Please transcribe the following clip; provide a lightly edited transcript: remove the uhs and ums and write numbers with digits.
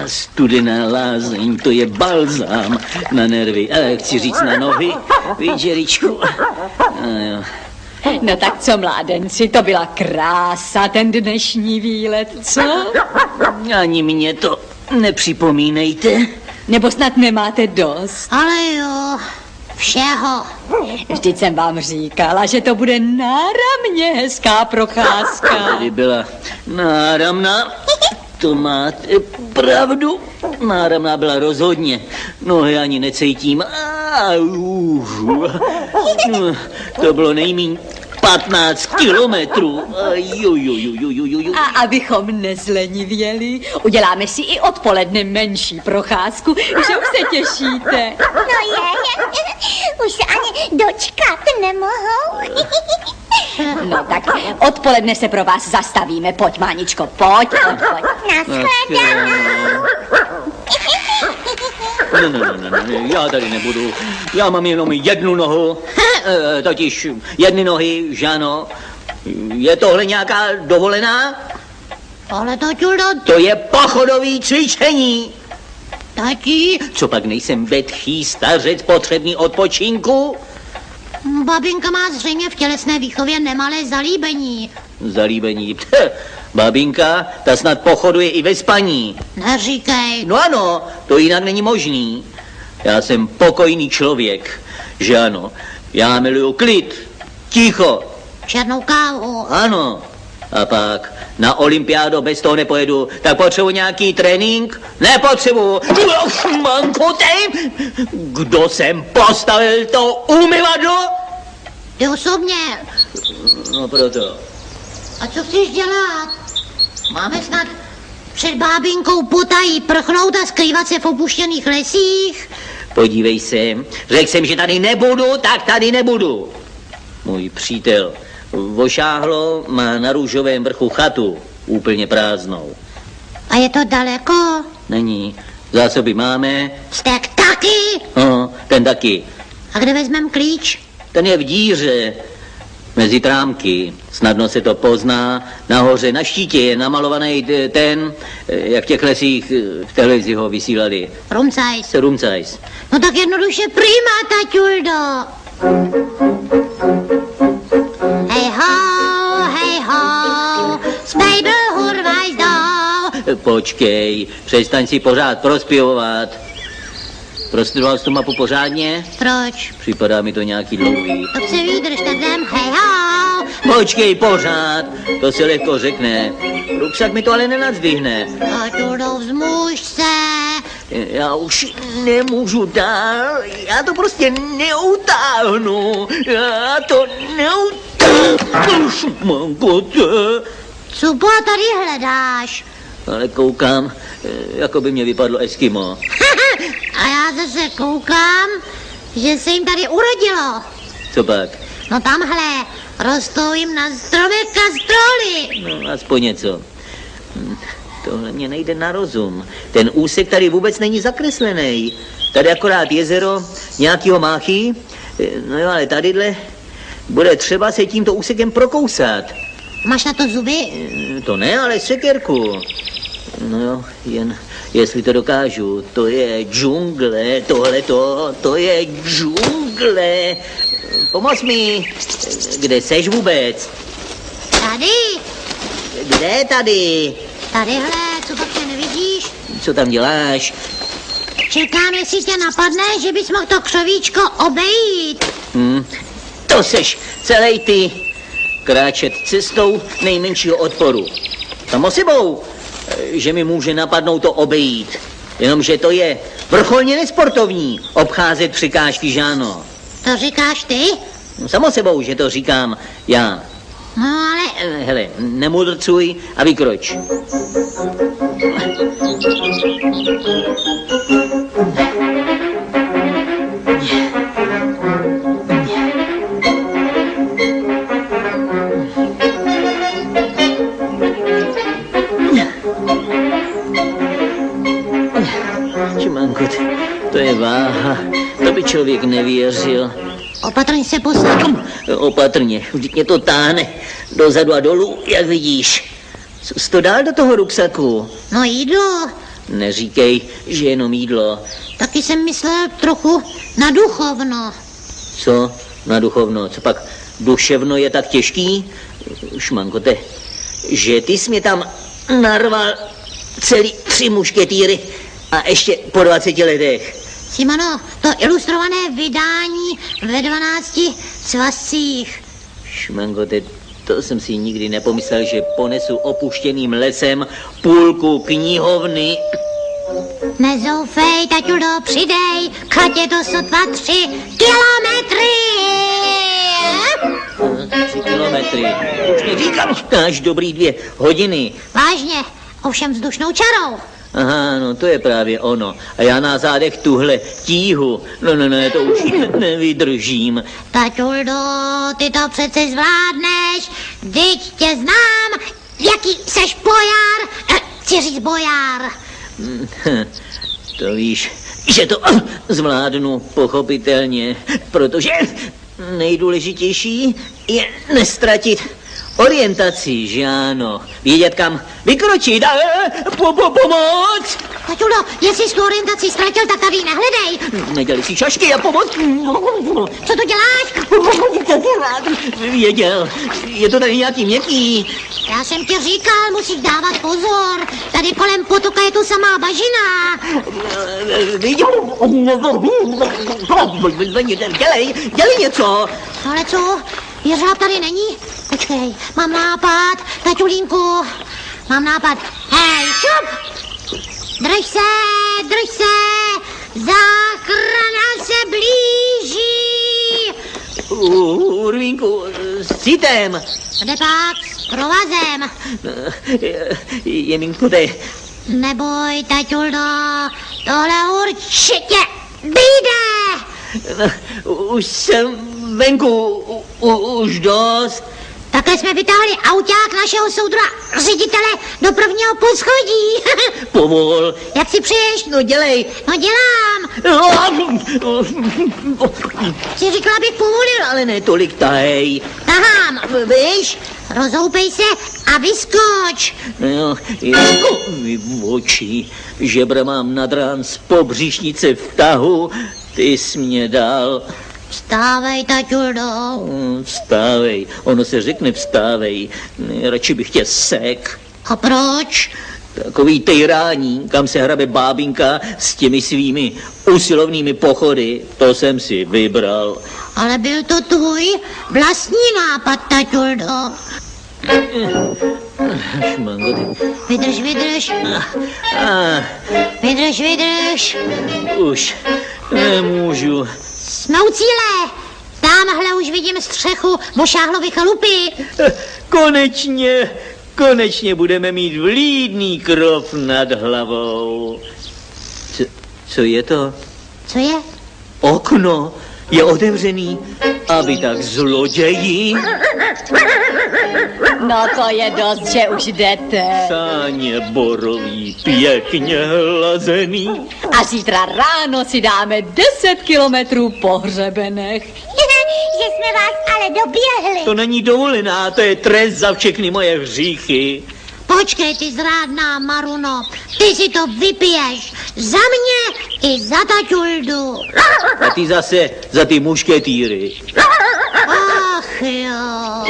Studená lázeň, to je balzám na nervy, chci říct na nohy, víš, Jeričku. No tak co, mládenci, to byla krása, ten dnešní výlet, co? Ani mě to nepřipomínejte. Nebo snad nemáte dost? Ale jo, všeho. Vždyť jsem vám říkala, že to bude náramně hezká procházka. Tady byla náramná, to máte pravdu. Náramná byla rozhodně, nohy ani necítím. To bylo nejméně 15 kilometrů. A abychom nezlenivěli, uděláme si i odpoledne menší procházku, že už se těšíte. No už se ani dočkat nemohou. No tak odpoledne se pro vás zastavíme. Pojď, Máničko, pojď. Nashledanou. Ne, já tady nebudu. Já mám jenom jednu nohu, totiž jedny nohy, že ano. Je tohle nějaká dovolená? Ale taťuldo... To je pochodový cvičení. Tati... Co pak nejsem vetchý stařec potřebný odpočinku? Babinka má zřejmě v tělesné výchově nemalé zalíbení. Zalíbení? Babinka, ta snad pochoduje i ve spaní. Neříkej. No ano, to jinak není možný. Já jsem pokojný člověk, že ano. Já miluju klid, ticho. Černou kávu. Ano. A pak na olympiádu bez toho nepojedu. Tak potřebuji nějaký trénink? Nepotřebuji. Mankotej! Kdo sem postavil to umyvadlo? Ty osobně. No proto. A co chceš dělat? Máme snad před bábinkou potají prchnout a skrývat se v opuštěných lesích? Podívej se, řekl jsem, že tady nebudu, tak tady nebudu. Můj přítel Vošáhlo má na Růžovém vrchu chatu, úplně prázdnou. A je to daleko? Není. Zásoby máme. Stek taky? Ten taky. A kde vezmem klíč? Ten je v díře. Mezi trámky. Snadno se to pozná. Nahoře na štítě je namalovaný ten, jak v těch lesích v televizi ho vysílali. Rumcajs. Rumcajs. No tak jednoduše prima, taťuldo. Hej ho, spejbl hurvaj zdou. Počkej, přestaň si pořád prospěvovat. Prostudoval jsi tu mapu pořádně? Proč? Připadá mi to nějaký dlouhý. Tak se vydrž, tak jdem, hej ho. Počkej, pořád, to se lehko řekne. Ruksak mi to ale nenazdvihne. Taťuldo, vzmuž se. Já už nemůžu dál, já to prostě neutáhnu. Já to neutáhnu. Šmankote. Co tady hledáš? Ale koukám, jako by mě vypadlo Eskimo. A já zase koukám, že se jim tady urodilo. Co pak? No tamhle, rostou jim na stromech kastroly. No, aspoň něco. Tohle mě nejde na rozum. Ten úsek tady vůbec není zakreslený. Tady akorát jezero nějakýho máchy. No jo, ale tadyhle bude třeba se tímto úsekem prokousat. Máš na to zuby? To ne, ale sekerku. No jo, jen jestli to dokážu. To je džungle, tohleto, to je džungle. Pomoz mi. Kde seš vůbec? Tady. Kde tady? Tadyhle, co pak tě nevidíš? Co tam děláš? Čekám, jestli tě napadne, že bys mohl to křovíčko obejít. To seš celej ty. Kráčet cestou nejmenšího odporu. Samo sebou, že mi může napadnout to obejít. Jenomže to je vrcholně nesportovní obcházet překážky, že ano. To říkáš ty? No, samo sebou, že to říkám já. No ale... Hele, nemudrcuj a vykroč. Čemankot, to je váha. To by člověk nevěřil. Opatrně se posaď. Opatrně, vždyť mě to táhne dozadu a dolů, jak vidíš. Co jsi to dal do toho ruksaku? No jídlo. Neříkej, že jenom jídlo. Taky jsem myslel trochu na duchovno. Co? Na duchovno? Co pak duševno je tak těžký? Šmankote, že ty jsi mě tam narval celý 3 mušketýry a ještě po 20 letech. Simono, to ilustrované vydání ve 12 svazcích. Šmankote, to jsem si nikdy nepomyslel, že ponesu opuštěným lesem půlku knihovny. Nezoufej, taťulo, přidej, katě to sotva 3 kilometry. 3 kilometry. Už neříkám, až dobrý 2 hodiny. Vážně, ovšem vzdušnou čarou. Aha, no to je právě ono. A já na zádech tuhle tíhu. No, to už nevydržím. Taťuldo, ty to přece zvládneš. Vždyť tě znám, jaký seš bojár. Chci říct bojár. To víš, že to zvládnu pochopitelně, protože nejdůležitější je nestratit orientaci, že ano. Vědět, kam vykročit a pomoc. Taťulo, jestli jsi tu orientaci ztratil, tak tady nehledej. Neděli si šašky a pomoc. Co to děláš? Věděl, je to tady nějaký měkký. Já jsem ti říkal, musíš dávat pozor. Tady kolem potoka je tu samá bažina. Dělej něco. Ale co? Jeřáb tady není? Počkej, mám nápad, taťulínku. Mám nápad. Hej, šup! Drž se! Záchrana se blíží! Urvínku, s citem. Kde pak? S provazem. Jeminko, jde. Neboj, taťuldo, tohle určitě vyjde. Už jsem venku, už dost. Také jsme vytáhli auták našeho soudra ředitele do prvního poschodí. Povol. Jak si přeješ? No dělej. No dělám. Jsi říkala, abych povolil. Ale ne tolik tahej. Tahám. Víš? Rozhoupej se a vyskoč. No jo, jako v oči. Žebra mám nad rán z pobřišnice v tahu. Ty jsi mě dal. Vstávej, taťuldo. Vstávej, ono se řekne vstávej. Radši bych tě sek. A proč? Takový tejrání, kam se hrabe bábinka s těmi svými usilovnými pochody, to jsem si vybral. Ale byl to tvůj vlastní nápad, taťuldo. Vydrž. Vydrž. Už nemůžu. Jsme u cíle. Tamhle už vidím střechu Mošáhlovy chalupy. Konečně budeme mít vlídný krov nad hlavou. Co je to? Co je? Okno je otevřený, aby tak zloději. No to je dost, že už jdete. Sáně borový, pěkně hlazený. A zítra ráno si dáme 10 kilometrů po hřebenech. Že jsme vás ale doběhli. To není dovolená, to je trest za všechny moje hříchy. Počkej, ty zrádná Maruno, ty si to vypiješ. Za mě i za taťuldu. A ty zase za ty mušketýry. Ach jo.